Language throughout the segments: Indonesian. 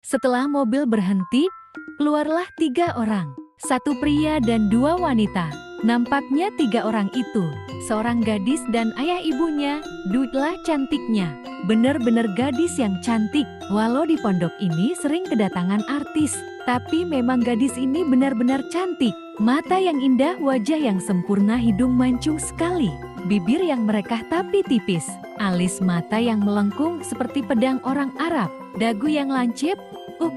Setelah mobil berhenti, keluarlah 3 orang. 1 pria dan 2 wanita. Nampaknya 3 orang itu, seorang gadis dan ayah ibunya. Dudlah cantiknya. Benar-benar gadis yang cantik. Walau di pondok ini sering kedatangan artis, tapi memang gadis ini benar-benar cantik. Mata yang indah, wajah yang sempurna, hidung mancung sekali. Bibir yang merekah tapi tipis. Alis mata yang melengkung seperti pedang orang Arab. Dagu yang lancip.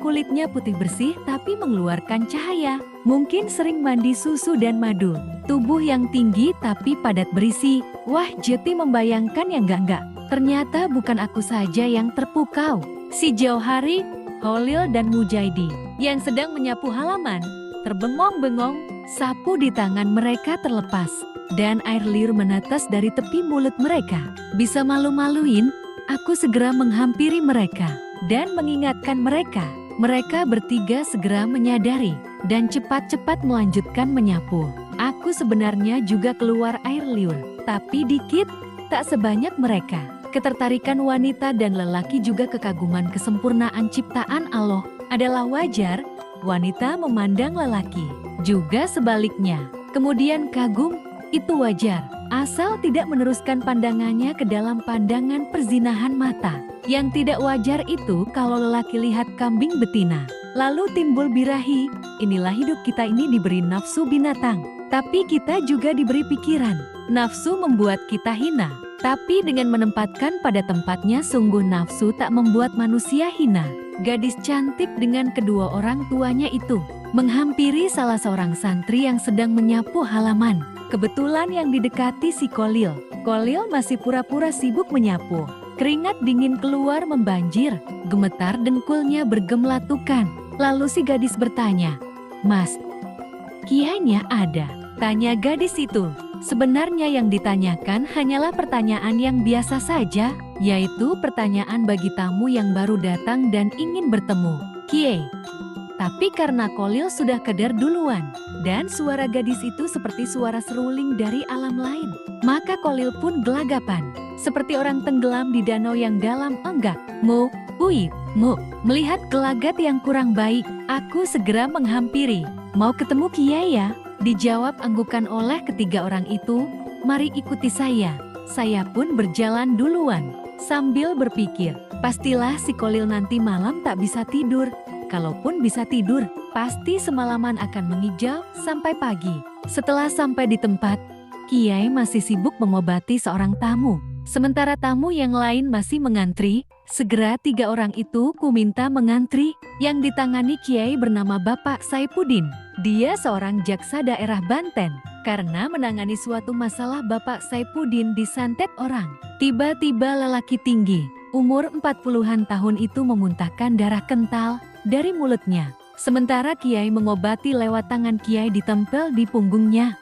Kulitnya putih bersih tapi mengeluarkan cahaya. Mungkin sering mandi susu dan madu. Tubuh yang tinggi tapi padat berisi. Wah, Jeti membayangkan yang enggak. Ternyata bukan aku saja yang terpukau. Si Jauhari, Holil dan Mujaidi yang sedang menyapu halaman terbengong-bengong. Sapu di tangan mereka terlepas dan air liur menetes dari tepi mulut mereka. Bisa malu-maluin, aku segera menghampiri mereka dan mengingatkan mereka. Mereka bertiga segera menyadari dan cepat-cepat melanjutkan menyapu. Aku sebenarnya juga keluar air liur, tapi dikit, tak sebanyak mereka. Ketertarikan wanita dan lelaki juga kekaguman kesempurnaan ciptaan Allah adalah wajar. Wanita memandang lelaki, juga sebaliknya. Kemudian kagum, itu wajar. Asal tidak meneruskan pandangannya ke dalam pandangan perzinahan mata. Yang tidak wajar itu kalau lelaki lihat kambing betina, lalu timbul birahi. Inilah hidup kita ini diberi nafsu binatang, tapi kita juga diberi pikiran. Nafsu membuat kita hina, tapi dengan menempatkan pada tempatnya sungguh nafsu tak membuat manusia hina. Gadis cantik dengan kedua orang tuanya itu menghampiri salah seorang santri yang sedang menyapu halaman. Kebetulan yang didekati si Kolil. Kolil masih pura-pura sibuk menyapu. Keringat dingin keluar membanjir, gemetar dengkulnya bergemelatukan. Lalu si gadis bertanya, "Mas, kiainya ada?" Tanya gadis itu. Sebenarnya yang ditanyakan hanyalah pertanyaan yang biasa saja, yaitu pertanyaan bagi tamu yang baru datang dan ingin bertemu Kiai. Tapi karena Kolil sudah keder duluan, dan suara gadis itu seperti suara seruling dari alam lain, maka Kolil pun gelagapan, seperti orang tenggelam di danau yang dalam. "Enggak, Mu, melihat gelagat yang kurang baik, aku segera menghampiri. Mau ketemu Kiai ya?" Dijawab anggukan oleh ketiga orang itu. "Mari ikuti saya." Saya pun berjalan duluan, sambil berpikir, pastilah si Kolil nanti malam tak bisa tidur. Kalaupun bisa tidur, pasti semalaman akan mengijau sampai pagi. Setelah sampai di tempat, Kiai masih sibuk mengobati seorang tamu. Sementara tamu yang lain masih mengantri. Segera 3 orang itu kuminta mengantri. Yang ditangani Kiai bernama Bapak Saipudin. Dia seorang jaksa daerah Banten. Karena menangani suatu masalah, Bapak Saipudin disantet orang. Tiba-tiba lelaki tinggi, umur 40-an tahun itu memuntahkan darah kental dari mulutnya. Sementara Kiai mengobati lewat tangan Kiai ditempel di punggungnya.